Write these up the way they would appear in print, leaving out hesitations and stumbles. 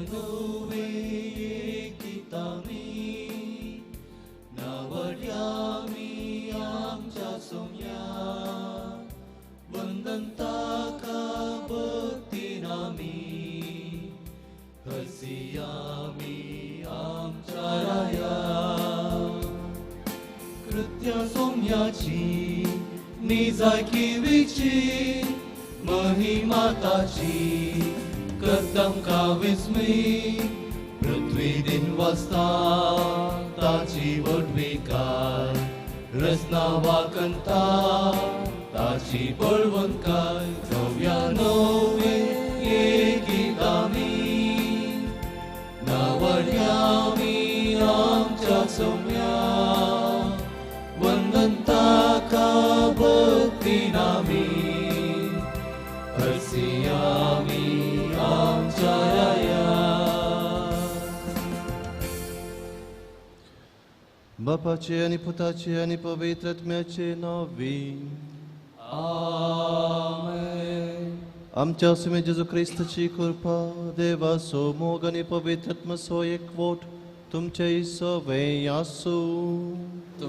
नवे गितांनी नावड्यामी आमच्या सोम्या वंदन ताका भक्तीनामी हसियामी आमच्या राया कृत्या सोम्याची निजाय किवीची महिमा ताची करताम का विस्मी पृथ्वी दिन वाजता ताची वडविकाय रचना वाकंता ताची बळवंतकाय नव्या नवे गीतांनी नावड्यामी आमच्या सोम्या वंदन ताका भक्तीनामी हसियामी आमच्या राया बापाचे आणि पुताचे आणि पवित्र आत्म्याचे नावे आमेन. आमच्या स्वामी जेजू ख्रिस्ताची कृपा देवाचो मोग आणि पवित्र आत्म्याचो एकवट तुमचे सवय आसू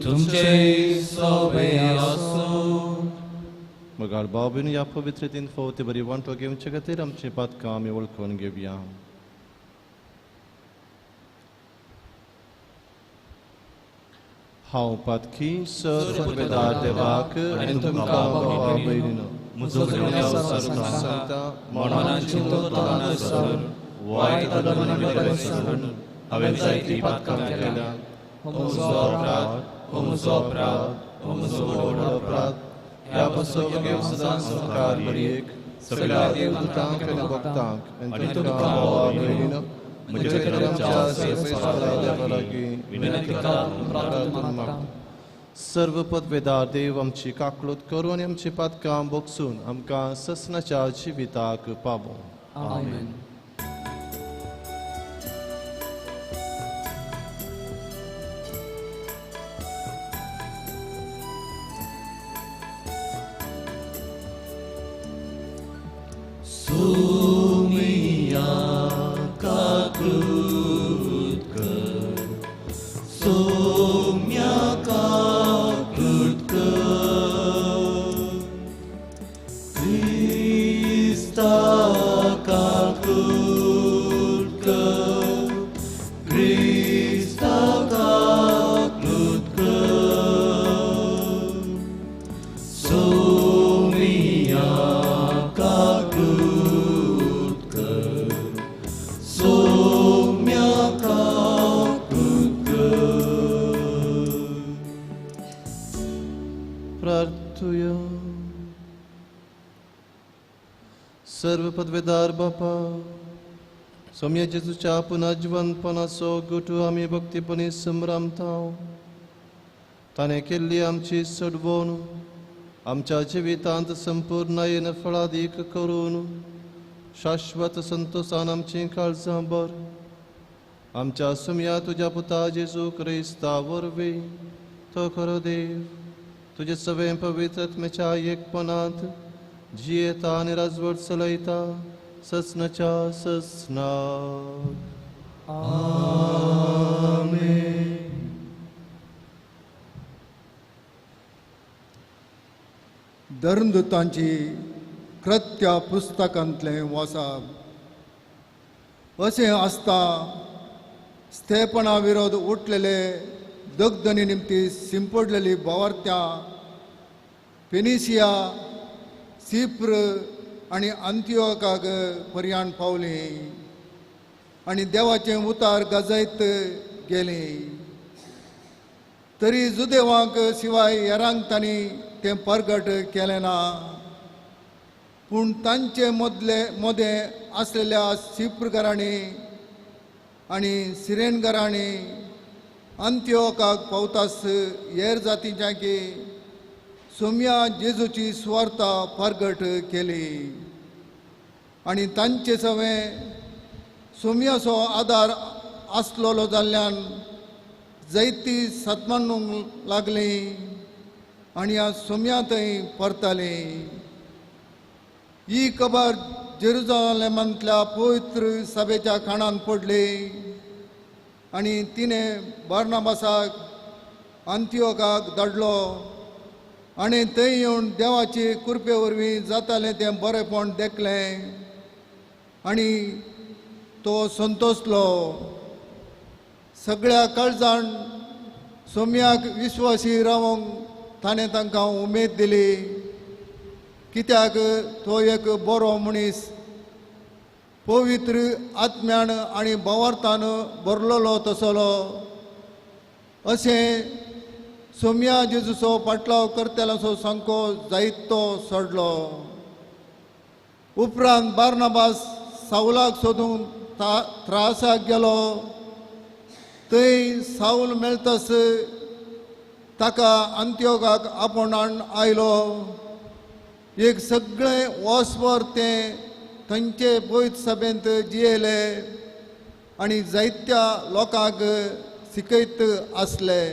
तुमचे सवय आसूं मगाळ बाबीन या पवित्रतेन फावती बरी वांटो घेवचे खातीर आमची पातकां आमी वळखून घेवया. हांव पातकी सर्वेदार देवाक आनी तुमकां बाबा भयणीनो म्हजो सांगता मनाची तोतां सर वायट अडचणी हांवें जायती पातकां केल्या हो म्हजो व्हड अपराध ह्या पासून घेवन सदांच संस्कार बरयेक सगळ्या देवदूतांक आनी भक्तांक आनी तुमकां बाबा भयणीनो म्हजे खातीर आमच्या सर्वेस्परा देवा लागीं विनंती करात. सर्व पदवेदार देव आमची काकळूत करून आनी आमची पातकां बोगसून आमकां ससनाच्या जिविताक पावो. आमेन. सोमिया काकळूत कर सोम्या काकळूत कर क्रिस्ता काकळूत कर क्रिस्ता काकळूत कर सोमिया काकळूत कर सोम्या काकळूत कर. प्रार्थुया. सर्व पदवेदार बापा सौम्य जेजूच्या पुनर्जीवनपणाचो गोठू आमी भक्तीपणी संभ्रामता. ताणें केल्ली आमची सडवण आमच्या जिवितांत संपूर्णयेन फळादीक करून शाश्वत संतोषान आमची काळजां भर. आमच्या सुम्या तुज्या पुता जेजू क्रिस्ता वरवीं तो खरो देव तुजे सगळे पवित्र आत्म्याच्या एकपणांत जियेता आनी राजवट चलयता ससनाच्या ससनाक. आमेन. धर्मदूतांची कृत्या पुस्तकांतलें वाचप. अशें आसता स्तेपना विरोध उठलेले दगदनी निमती शिंपडलेली बावार्त्यां फिनिशिया सिप्र आनी अंत्योकाक पर्यान पावलीं आनी देवाचें उतार गाजयत गेलीं. तरी जुदेवांक शिवाय हेरांक तांणी तें परगट केलें ना. पूण तांचे मदें आसलेल्या सिप्रकारांनी आनी सिरेनकारांनी अंत्योकाक पावतास हेर जातींच्यांकी सोम्या जेजूची सुवार्ता परगट केली आनी तांचे सवें सोम्याचो आदार आसलोलो जाल्ल्यान जायती सत्मानूंक लागलीं आनी ह्या सोम्या थंय परतालीं. ही खबर जेरुजालेमांतल्या पवित्र सभेच्या खाणान पडली आणि तिने बार्नाबासाक अंतियोकाक धाडलो आणि थंय येवन देवाची कृपे वरवीं जातालें तें बरेंपण देखलें आणि तो संतोसलो. सगळ्या काळजान सोम्याक विश्वासी रावंक ताणें तांकां उमेद दिली, कित्याक तो एक बरो मनीस पवित्र आत्म्यान आनी भावार्थान भरलेलो तसलो. अशें सोम्या जेजूचो पाटलाव करतल्याचो सांको जायत तो सोडलो. उपरांत बार्नाबास सावलाक सोदून त्रासाक गेलो. थंय साऊल मेळटस ताका अंत्योकाक आपोवणान आयलो. एक सगळें वर्सभर तें थंयचे पवित्र सभेंत जियेले आनी जायत्या लोकांक शिकयत आसले.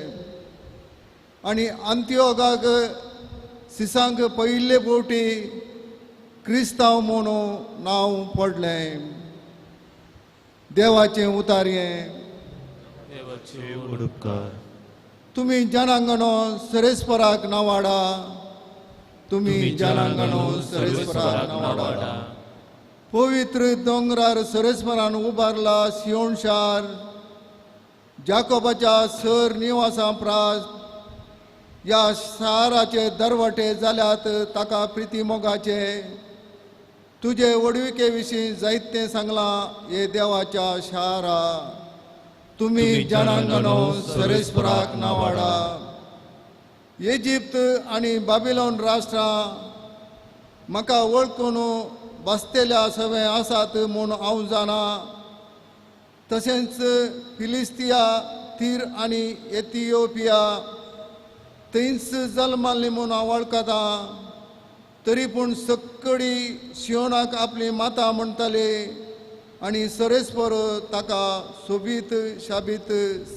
आनी अंत्योकाक सिसांक पयिल्ले फावटी क्रिस्तांव म्हणून नांव पडलें. देवाचें उतार्यें. उपकार तुमी जनांगणो सरेस्पराक नावाडा. तुमी जनांगणो सरेस्पराक नावाडा. पवित्र दोंगरार सरेस्परान उबारला सियोन शार. जाकोबाच्या सर निवासां प्रात ह्या शाराचे दरवटे जाल्यात ताका प्रिती मोगाचे. तुजे वडविके विशीं जायतें सांगलां हे देवाच्या शारा. तुमी जनांगणो सरेस्पराक नावाडा. इजिप्त आनी बाबिलोन राष्ट्रां म्हाका वळखून बसतेल्या सवय आसात म्हूण हांव जाणा. तशेंच फिलिस्तिया, तीर आनी एथिओपिया थंयच जल्माली म्हूण हांव वळखता. तरी पूण सक्कडी शियोनाक आपली माता म्हणटाली आनी सरेस्पर ताका सोबीत शाबीत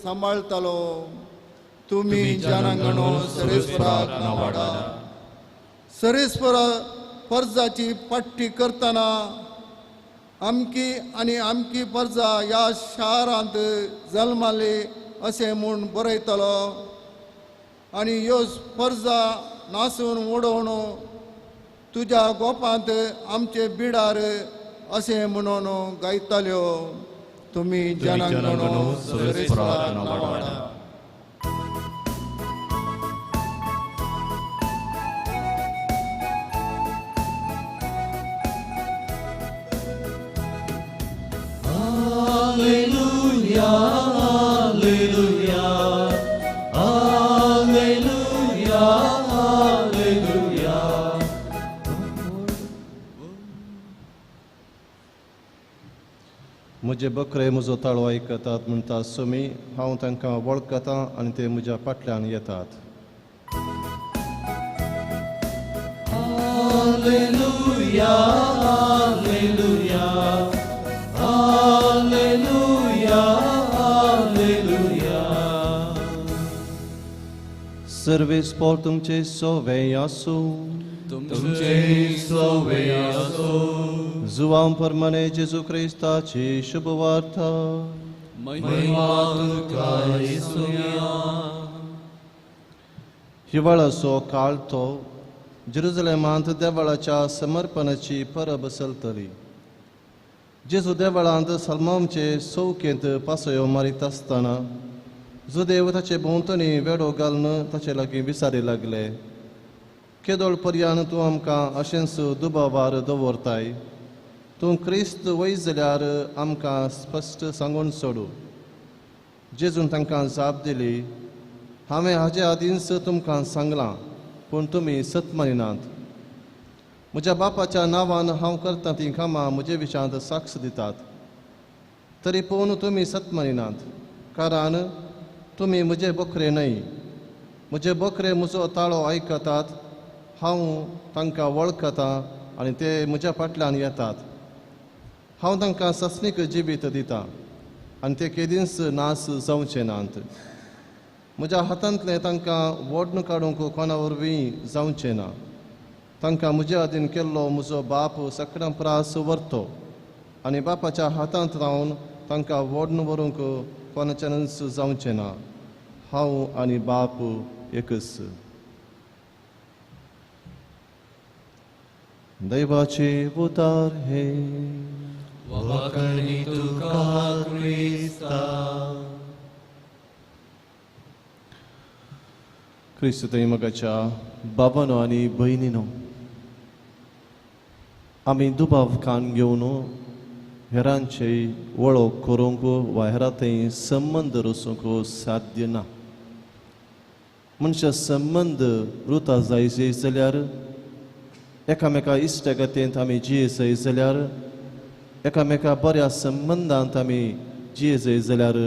सांबाळतालो. तुमी जनांगणो सरेस्पराक नावाडा. सरेस्पर पर्जाची पट्टी करतना अमकी आनी अमकी पर्जा ह्या शारांत जल्माली अशें म्हूण बरयतलो आनी ह्यो पर्जा नासून उडोवन तुज्या गोपांत आमचे बिडार अशें म्हणून गायताल्यो. तुमी जनांगणो सरेस्पराक नावाडा. Alleluia, alleluia, alleluia, alleluia. म्हजे बकरे म्हजो ताळो आयकतात म्हणटा सुमी. हांव तांकां वळखतां आनी ते म्हज्या फाटल्यान येतात. Alleluia, alleluia, alleluia, alleluia. Serve sportumce sovejasu. तुमचे सवे असो. Zuam परमने जेजू ख्रिस्ताची शुभवार्ता. महिमा तुका येसुया. हिवाळ्याचो काळ तो. जेरुसलेमांत देवळाच्या समर्पणाची परब चलतली. जेजू देवळांत सलमांचे चौकेंत पासयो मारीत आसतना जुदेव ताचे भोंवतणी वेडो घालून ताचे लागीं विचारी लागले, केदोळ पर्यान तूं आमकां अशेंच दुबावार दवरताय? तूं क्रिस्त वयस जाल्यार आमकां स्पश्ट सांगून सोडू. जेजून तांकां जाप दिली, हांवें हाचे आदींच तुमकां सांगलां, पूण तुमी सत मानिनात. म्हज्या बापाच्या नांवान हांव करतां तीं कामां म्हजे विशांत साक्ष दितात. तरी पूण तुमी सत मानिनात, कारण तुमी म्हजे बकरे न्हय. म्हजे बकरे म्हजो ताळो आयकतात. हांव तांकां वळखतां आनी ते म्हज्या फाटल्यान येतात. हांव तांकां सस्नीक जिवीत दितां आनी ते केदींच नास जावचे नात. म्हज्या हातांतलें तांकां वोडून काडूंक कोणा वरवीं जावचें ना. तांकां म्हज्या आदीन केल्लो म्हजो बाप सकाळां प्रास व्हरतो आनी बापाच्या हातांत रावन तांकां व्हडून व्हरूंक कोणाच्यानच जावचें ना. हांव आनी बाप एकच. दैवाचे उतार हे वखणी तुका क्रिस्ता. क्रिस्त दैमगाच्या बाबानो आनी भयणीनो, आमी दुबाव कान घेवन हेरांचे वळख करूंक वा हेरांतय संबंद रचूंक साध्य ना. मनशा संबंद रुता जायचे जाल्यार, एकामेका इश्टगतेंत आमी जियेजय जाल्यार, एकामेका बऱ्या संबंदांत आमी जियेजय जाल्यार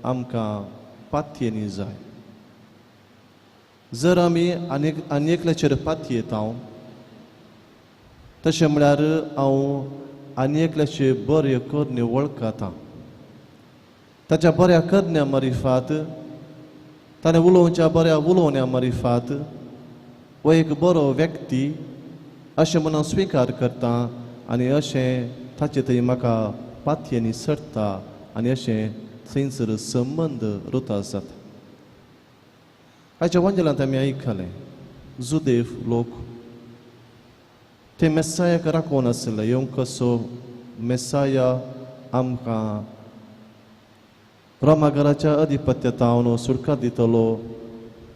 आमकां पातयेनी जाय. जर आमी आनी एकल्याचेर पातयेता, तशें म्हळ्यार हांव आनी एकल्याचे बरे करणे वळखता. ताच्या बऱ्या करण्या मारिफात, ताणें उलोवच्या बऱ्या उलोवण्या मारिफात हो एक बरो व्यक्ती अशें म्हणून स्विकार करता आनी अशें ताचे थंय म्हाका पातयेनी सडटा आनी अशें थंयसर संबंद रुता जाता. आयच्या वंजलांत आमी आयकलें, जुदेव लोक ते मेस्सायाक राखून आसले. येवंक कसो मेस्साया आमकां रोमाघराच्या अधिपत्यातावन सुटका दितलो,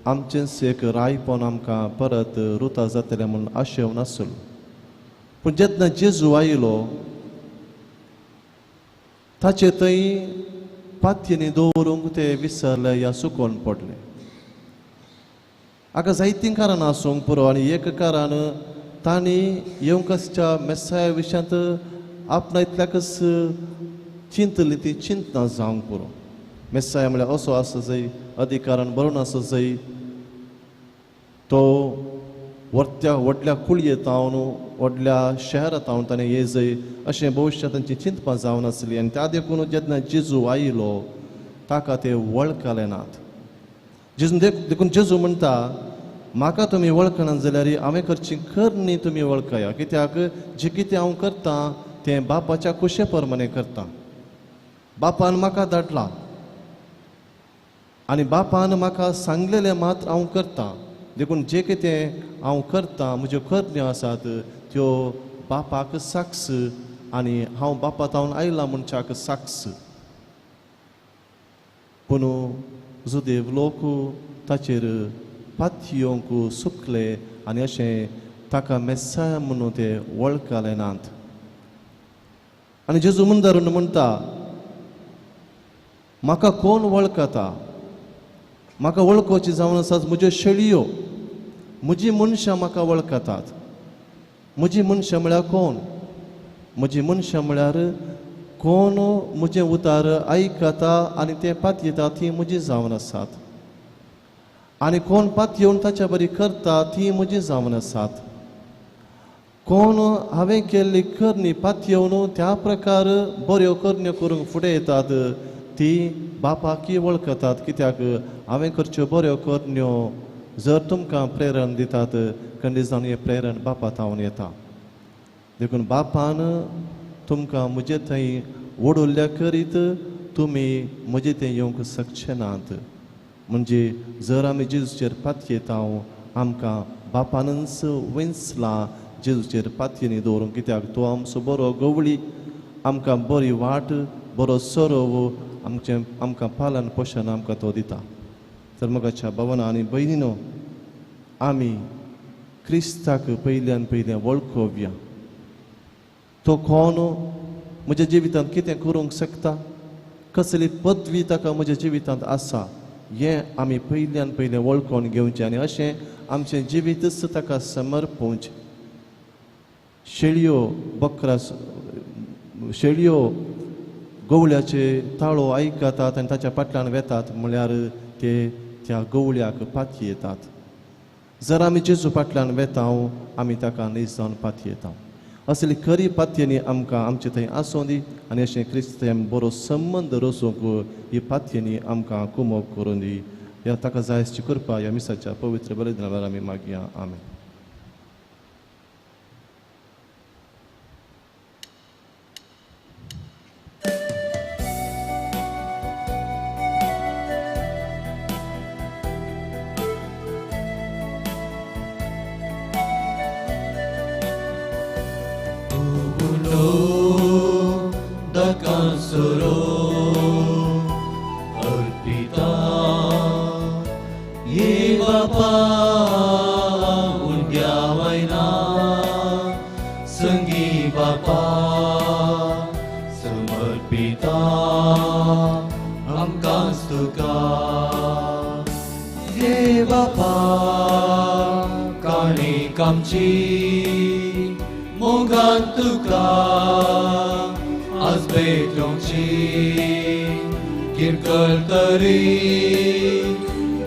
आमचेंच एक रायपण आमकां परत रुता जातलें म्हूण आशेव नासलो. पूण जेन्ना जेजू आयलो, ताचे थंय पातयेनी दवरूंक ते विसरले या सुकोवन पडले. हाका जायतीं कारणां आसूंक पुरो, आनी एक कारण तांणी येवंकसच्या मेस्साया विशयांत आपणा इतल्याकच चिंतली ती चिंतना जावंक पुरो. मेस्साया म्हळ्यार असो आसा जाय, अधिकारान बरोवन आसा जाय, तो व्हडल्या कुळयेंत तावन व्हडल्या शहरांत तावन ताणें ये जाय अशें भविश्यांत तांची चिंतपा जावन आसली. आनी त्या देखून जेन्ना जेजू आयलो ताका ते वळखले नात. देखून जेजू म्हणटा, म्हाका तुमी वळखना जाल्यार हांवें करची करणी तुमी वळखया. कित्याक जें कितें हांव करतां तें बापाच्या कुशे प्रमाणे करतां. बापान म्हाका धाडलां आनी बापान म्हाका सांगलेलें मात हांव करतां. देखून जें कितें हांव करतां, म्हज्यो करण्यो आसात त्यो बापाक साक्ष आनी हांव बापा तावन आयलां मनशाक साक्ष. पूण जुदेव लोक ताचेर पातयेवंक सुकले आनी अशें ताका मेस्साया म्हणून ते वळखले नात. आनी जेजू मुंदारून म्हणटा, म्हाका कोण वळखता? म्हाका वळखोवची जावन आसात म्हज्यो शेळयो, म्हजी मनशां म्हाका वळखतात. म्हजी मनशां म्हळ्यार कोण? म्हजी मनशां म्हळ्यार कोण म्हजें उतार आयकता आनी ते पातयेता ती म्हजी जावन आसात. आनी कोण पातयेवन ताच्या बरी करता ती म्हजी जावन आसात. कोण हांवें केल्ली करणी पातयेवन त्या प्रकार बऱ्यो करण्यो करूंक फुडें येतात ती बापाकी वळखतात. कित्याक हांवें करच्यो बऱ्यो करण्यो जर तुमकां प्रेरण दितात, खंडी जावन हें प्रेरण बापा तावन येता. देखून बापान तुमकां म्हजे थंय वडोवल्या करीत तुमी म्हजे थंय येवंक शकचे नात. म्हणजे जर आमी जेजूचेर पातयेता आमकां बापानच वेंचलां जेजूचेर पातयेनी दवरूंक. कित्याक तो आमचो बरो गवळी, आमकां बरी वाट, बरो सरोव आमकां पालन पोशण आमकां तो दिता. तर मोगाच्या भावांनो आनी भयणीनो, आमी क्रिस्ताक पयल्यान पयलें वळखोवया. तो कोण? म्हज्या जिवितांत कितें करूंक शकता? कसली पदवी ताका म्हज्या जिवितांत आसा हें आमी पयल्यान पयलें वळखून घेवचें आनी अशें आमचें जिवीतच ताका समर्पूंचें. शेळयो गवळ्याचे ताळो आयकतात आनी ताच्या फाटल्यान वेतात म्हळ्यार ते त्या गवळ्याक पातयेतात. जर आमी जेजू फाटल्यान वेता आमी ताका नीज जावन पातयेता. असली खरी पातयेनी आमकां आमचे थंय आसूं दी आनी अशें क्रिस्तान बरो संबंद रचूंक ही पातयेनी आमकां कुमोग करून दी. ह्या ताका जाय अशी कृपा ह्या मिसाच्या पवित्र बलिदानार आमी मागया. आमेन. आमची मोगान तुका आज भेटोवची किरकोळ तरी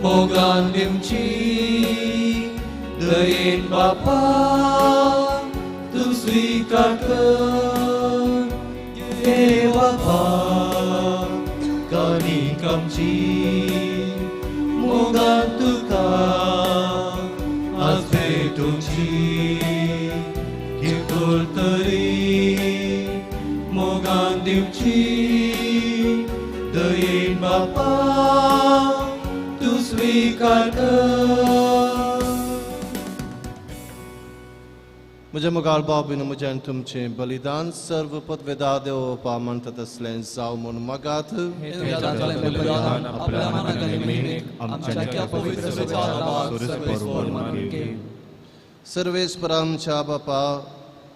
मोगान दिवची दयेन बापा तू स्वीकार कर देवा कानिक आमची मोगान तुका आज भेटोवची किरकोळ तरी मोगान दिवची दयेन बापा तू स्वीकार कर. म्हज्या मुखार बाबीन म्हज्यान तुमचें बलिदान सर्व पदवेदार देवोवपा म्हणटात तसलें जावं म्हूण मागात. आपल्या मनाच्या निमित्त आमच्या पवित्र सर्वेस्परा आमच्या बापा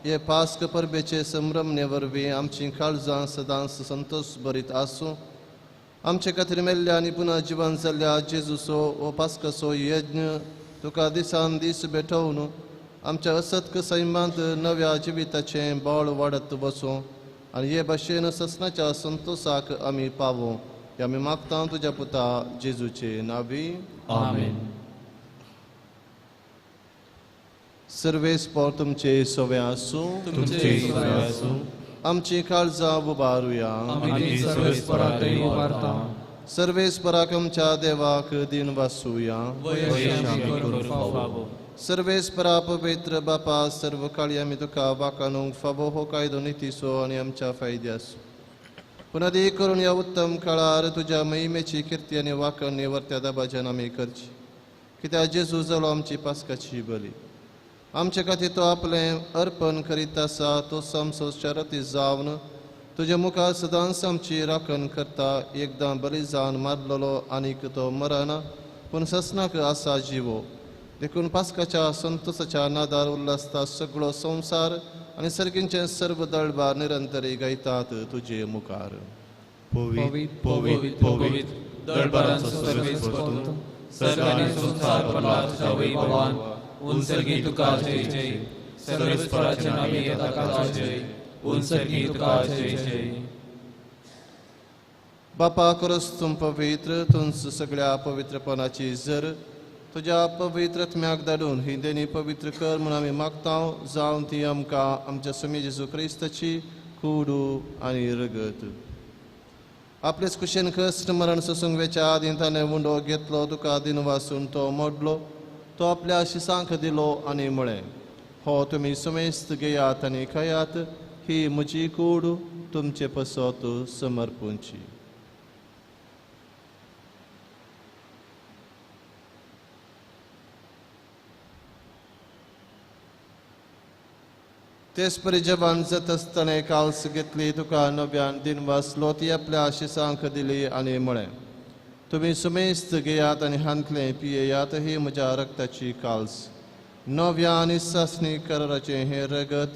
हे पास्क परबेचे संभ्रमणे वरवीं आमची काळजां सदांच संतोष भरीत आसूं. आमचे खातीर मेल्ल्या आनी पुना जिवन जाल्ल्या जेजूचो हो पास्काचो यज्ञ तुका दिसान दीस भेटोवन आमच्या असत्क सैमांत नव्या जिविताचें बळ वाडत वचूं आनी हे भाशेन ससनाच्या संतोषाक आमी पावूं हे आमी मागता तुज्या पुता जेजूचे नांवी. आमेन. सर्वेस्पर तुमचे सोवे आसूं. तुमचे सोवे आसूं. आमची काळजां उबारुया. आमी सर्वेस्पराकय उबारता. सर्वेस्पराक आमच्या देवाक दिन वासूया. वयशांती करून फावो. सर्वेस्परा पवित्र बापा सर्व काळी आमी तुका वाकानूंक फावो हो कायदो नितीसो आनी आमच्या फायद्यासो. पुनदी करून ह्या उत्तम काळार तुज्या महिमेची किर्ती आनी वाकण निवर्त्या दाबाच्यान आमी करची कित्याक जेजू जालो आमची पास्काची बली. आमचे खातीर तो आपलें अर्पण करीत आसा तो आमचो शरती जावन तुज्या मुखार सदांच आमची राखण करता. एकदां बली जावन मारलेलो आनीक तो मरना पूण ससनाक आसा जिवो देखून पास्काच्या संतोषाच्या नादार उल्हासता सगळो संवसार आनी सर्गींचे सर्व दळबार निरंतरी गायतात तुजे मुखार. पवित पवित पवित दळबारांचो सर्वेस्पर सर्ग आनी संसार भरला तुज्या वैभवान उंचरगी तुका जय जय. सर्वेस्पराचे नावी येता तुका जय. उंचरगी तुका जय जय. बापा करोस तूं पवित्र तुंच सगळ्या पवित्रपणाची जर तुज्या पवित्र आत्म्याक धाडून ही देणी पवित्र कर म्हूण आमी मागता जावन ती आमकां आमच्या स्वामी जेजू क्रिस्ताची कुडू आनी रगत. आपलेच कुशेन कश्ट मरण सोसूंक वेच्या आदीं ताणें उंडो घेतलो तुका दिन वासून तो मोडलो तो आपल्या शिसांक दिलो आनी म्हळें हो तुमी सुमेस्त घेयात आनी खायात ही म्हजी कूड तुमचे पसत समर्पूंची. तेच परी जवान जात आसतना काल्स घेतली तुका नव्यान दिन वाचलो ती आपल्या शिसांक दिली आनी म्हळें तुमी सुमेस्त घेयात आनी हांतले पियेयात ही म्हज्या रक्ताची काल्स नव्या आनी सासणी कराराचें हें रगत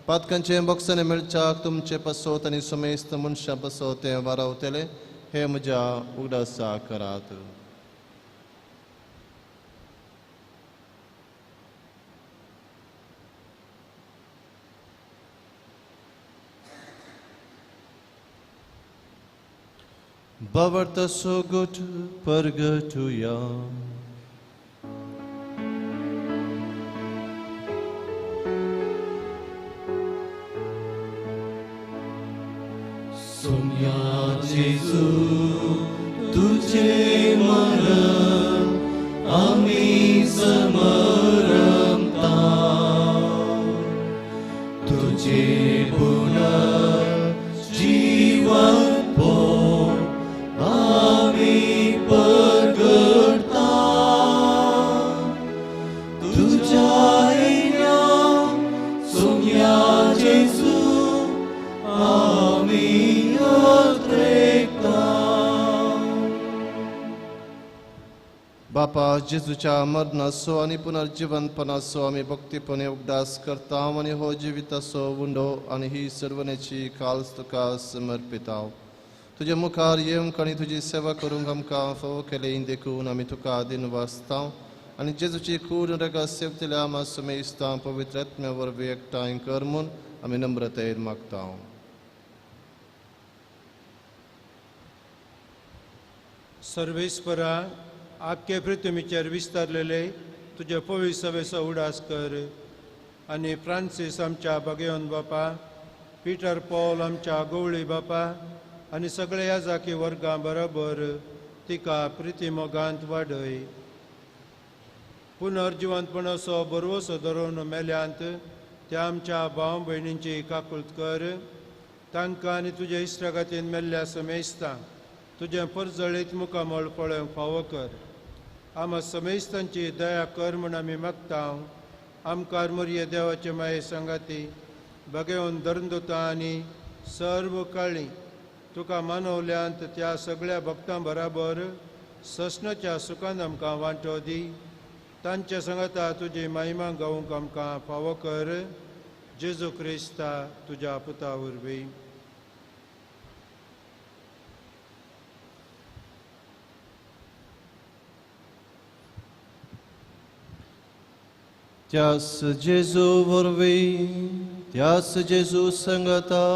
पातकांचें बक्षांनी मेळच्याक तुमचे पसोत आनी सुमेस्त मनशां पसोत तें वारावतलें हे म्हज्या उगडासा करात. Bavarta so good purgatuya. Sumya Jesu तुझे मरण आम्ही समरमता तुझे पुनर्जीवन पो आम्ही प्रगटता तुझ्या येण्या सोम्या जेसू आम्ही अत्रेकता. बापा जेजूच्या मरणाचो आनी पुनर्जीवनपणाचो आमी भक्तीपणे उगडास करता आनी हो जिविताचो उंडो आनी ही सर्वनेची काल्स तुका समर्पिता. तुजे मुखार येवंक आनी तुजी सेवा करूंक आमकां फावो केले देखून आमी तुका दिन वाचता आनी जेजूची खून रगत सेवतल्या आमा सुमेस्तां पवित्र आत्म्या वरवीं एकठांय कर म्हूण आमी नम्रतायेन मागता. सर्वेस्परा आख्खे पृथ्वीचेर विस्तारलेले तुजे पवित्र सभेचो उडास कर आनी फ्रांसीस आमच्या भगयोन बापा, पिटर पॉल आमच्या गवळी बापा आनी सगळे याजाकी वर्गां बरोबर तिका प्रिती मोगांत वाडय. पुनर्जिवंतपणाचो बरवसो धरून मेल्यांत त्या आमच्या भाव भयणींची काकुळट कर. तांकां आनी तुजे इश्टागतीन मेल्ल्या समेस्तां तुजें परजळीत मुखामळ पळोवंक फावो कर. आमा समेस्तांची दया कर म्हूण आमी मागता. आमकां मोरये देवाचे माये सांगाती भगयोन धर्मदुतां आनी सर्व काळी तुका मानवल्यांत त्या सगळ्या भक्तां बराबर ससनाच्या सुखान आमकां वांटो दी. तांच्या सांगाता तुजी महिमा गावूंक आमकां फावो कर. जेजू क्रिस्ता तुज्या पुता वरवीं. त्यास जेजू वरवीं, त्यास जेजू संगता,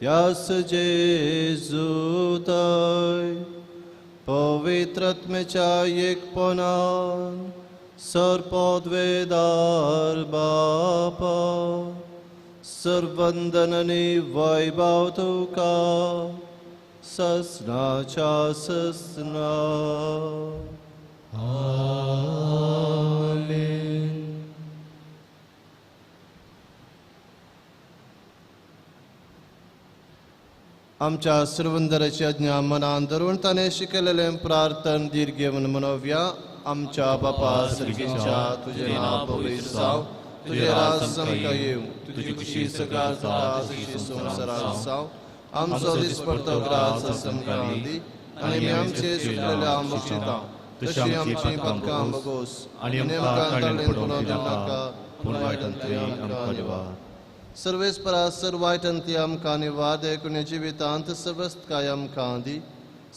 त्यास जेजू दय, पवित्र आत्म्याच्या एकपणान सर्वोद्वेदार बापा, सर्वंदन आनी वैभव तुका ससनाच्या ससना. आमच्या सर्वंदराची आज्ञा मनान धरून ताणें शिकयलेलें प्रार्थन दीर घेवन मनोवया. आमच्या बापा सर्गीच्या तुजें नांव पवित्र जावं, तुजें राज आमकां येवं, तुजी खुशी सकाळ जाता तशी संवसारांत जावं. आमचो दिसपडटो ग्रास आमकां दी आनी आमी आमचे चुकलेल्या बक्षिता तशी आमची पातकां बगोस आनी आमकां ताळेन पडोवंक नाका पूण वायटांतली आमकां निवार. सर्वेस्परा सर्वायटांतली आमकां निवार देखून जिवितांत सर्वस्काय आमकां दी.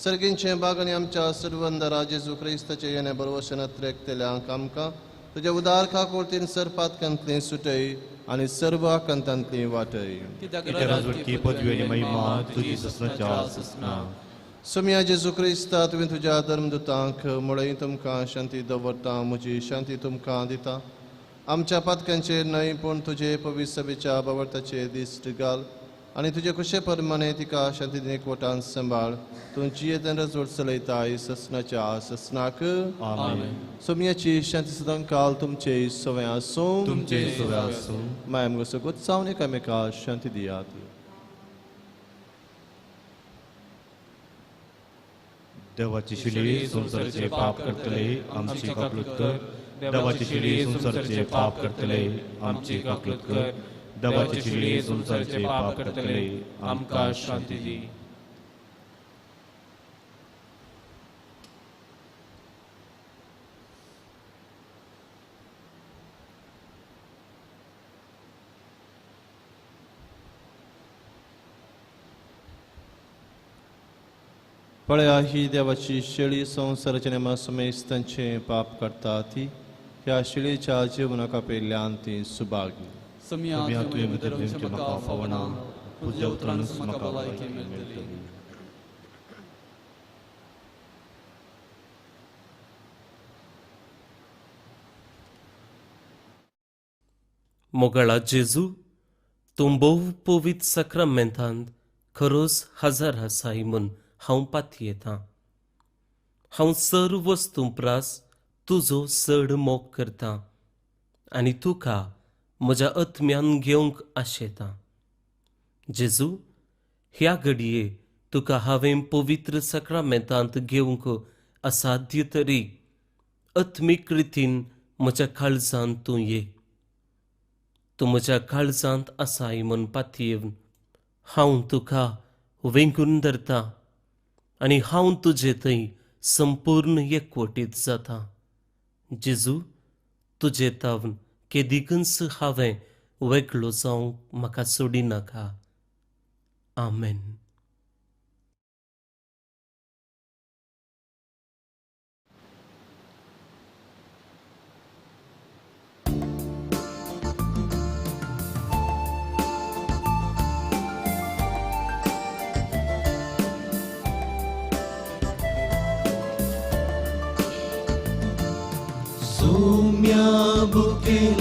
सर्गींचे बाग आनी आमच्या सर्वंदरा जेजू क्रिस्ताचे येणे बरोवशेन एकतेल्यांक आमकां तुज्या उदार काकुळतीन सर्पातकांतली सुटय आनी सर्व आकांतांतली वाटय. राजवटकी पदवी आनी महिमा तुजी ससनाच्या ससना. सोम्या जेजू क्रिस्ता तुवें तुज्या धर्मदुतांक म्हळ्यार तुमकां शांती दवरता, म्हजी शांती तुमकां दिता. आमच्या पातकांचेर न्हय पूण तुजे पवित्र सभेच्या बावरताचेर दिश्ट घाल आनी तुजे खुशे परमाणे तिका शांतीन एकवटान सांबाळ. तूं जियेतन रजवट चलयताय ससनाच्या ससनाक. सोम्याची शांती सदां काल तुमचे सवय आसूं. तुमचे सवय आसूं. मायम गो सगोत सावन एकामेका शांती दियात. देवाची शिली संसाराचे पाप करतले आमची काकुळट कर. देवाची शिली संसाराचे पाप करतले आमची काकुळट कर. देवाची शिली संसाराचे पाप करतले आमकां शांती दी. पळया ही देवाची शेळी संसाराच्या नेमा समेस्तांचे पाप करता ती. ह्या शेळीच्या जिवनाका पेल्ल्यान ती सुभागी. सम्या तुवें भितर म्हाका फावना तुज्या उतरानूच म्हाका भलायकी मेळटली. मोगळा जेजू, तूं भोव पवित्र सक्रामेंतांत खरोच हजर आसाय म्हूण हांव पातयेतां. हांव सर्व वस्तू प्रास तुजो चड मोग करतां आनी तुका म्हज्या आत्म्यान घेवंक आशेतां. जेजू, ह्या घडये तुका हांवें पवित्र सक्रामेंतांत घेवंक असाध्य तरी आत्मीक रितीन म्हज्या काळजांत तूं ये. तूं म्हज्या काळजांत आसाय म्हूण पातयेवन हांव तुका वेंगून धरतां आनी हांव तुजे थंय संपूर्ण एकवटीत जातां. जेजू, तुजे तावन केदिकच हांवें वेगळो जावंक म्हाका सोडिनाका. आमेन.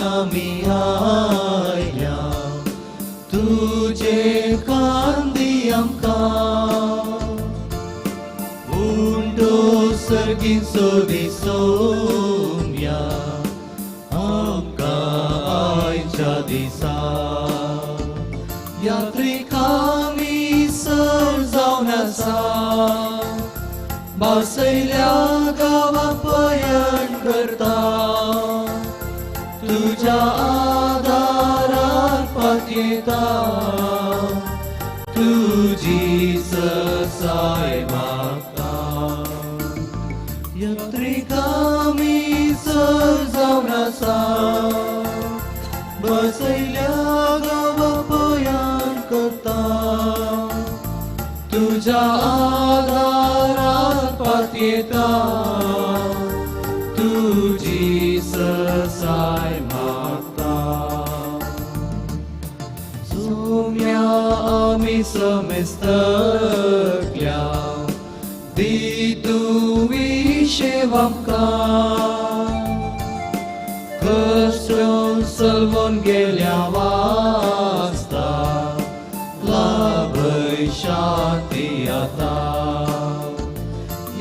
आमी आयल्या तुजे कांदी आमकां उंडो सर्गीन सोदी सोम्या आमकां आयच्या दिसा यात्रिकामी सर जावन आसा बासयल्या गांवा पयण करता तुझ्या आदारात पातयेता तुझी ससाय मागता यात्रिकामी सर जावन आसा बसयल्या गांवा पयण करता तुझ्या आदारात पातयेता तुझी ससाय मागता सोम्या आमी समेस्तल्या दी तुवी शेव आमकां कश्ट सलवून गेल्या वाचता लाभय शांती आता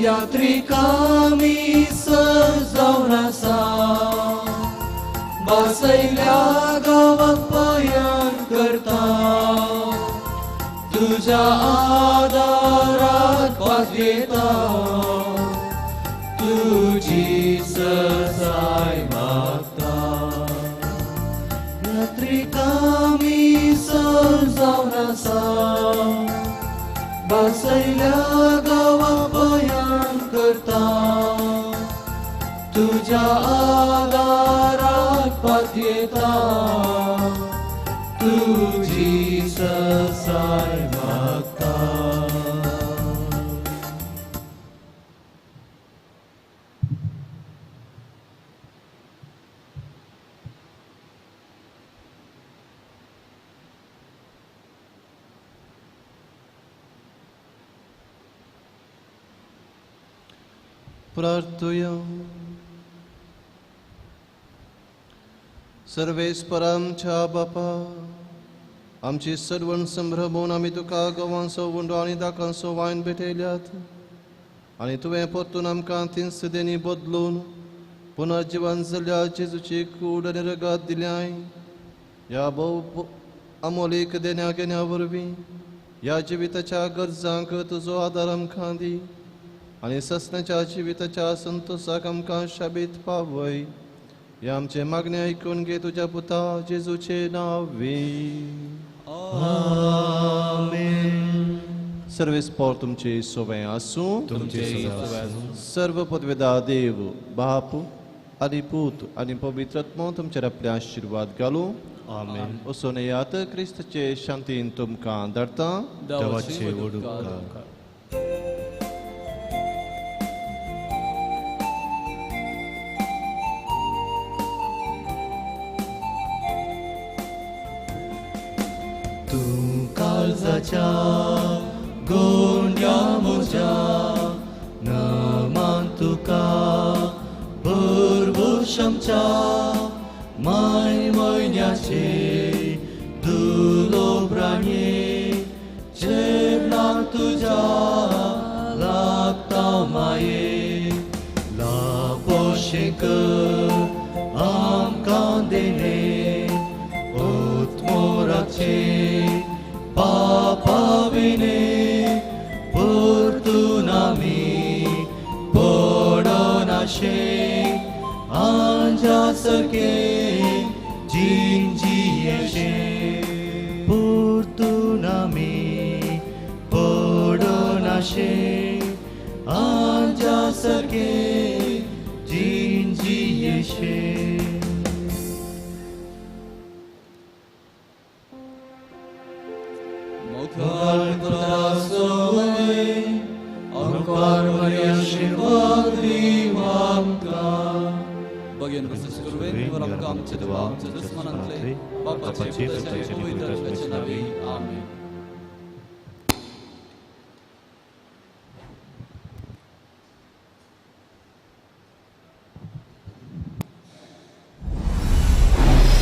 यात्रिकामी सर जावन आसा बासयल्या गांवाक पयण करता तुझ्या आदारात पातयेता तुझी ससाय मागता यात्रिकामी सर जावन आसा बासयल्या गांवाक पयण करता तुझ्या आदारात पातयेता तुझी ससाय मागता प्रार्थुया सर्वेस्परांच्या बापा आमची सर्वण संभ्रमून आमी तुका गवांचो उंडो आनी दाकांचो वायन भेटयल्यात आनी तुवें परतून आमकां तीन सदेनी बदलून पुनर्जीवन जाल्ल्या जेजूची कूड आनी रगत दिल्याय ह्या भोव अमोलीक देण्या घेण्या वरवीं ह्या जिविताच्या गरजांक तुजो आदार आमकां दी आनी ससण्याच्या जिविताच्या संतोशाक आमकां शाबीत पावय हे आमचे मागणे आयकून घे तुझ्या पुता जेजूचे नावे आमेन. सर्वेस्पर तुमचे सोबे आसूं सर्व पदवेदार देव बाप आनी पूत आनी पवित्र आत्मा तुमचेर आपले आशीर्वाद घालूं आमेन. वचून येयात क्रिस्ताचे शांतीन तुमकां धाडटा देवाचे वडूकार. तू काळजाच्या गोंड्या म्हज्या नामान तुका भरभूश आमच्या माय म्हयन्याचे दुलो प्राण्ये जेवणाक तुज्या लागता माये लापोशें कर आमकां देणे उत्मोराचे पापाविने परतून आमी पडनाशे आंजा सके जिंजियेशे परतून आमी पडनाशे आंजा सके जिंजियेशे. Băghen cu să scurveni, vă rugăm ce de v-am ce de smanantle, papace, putăce, păvăitați pe ce n-avei. Amin.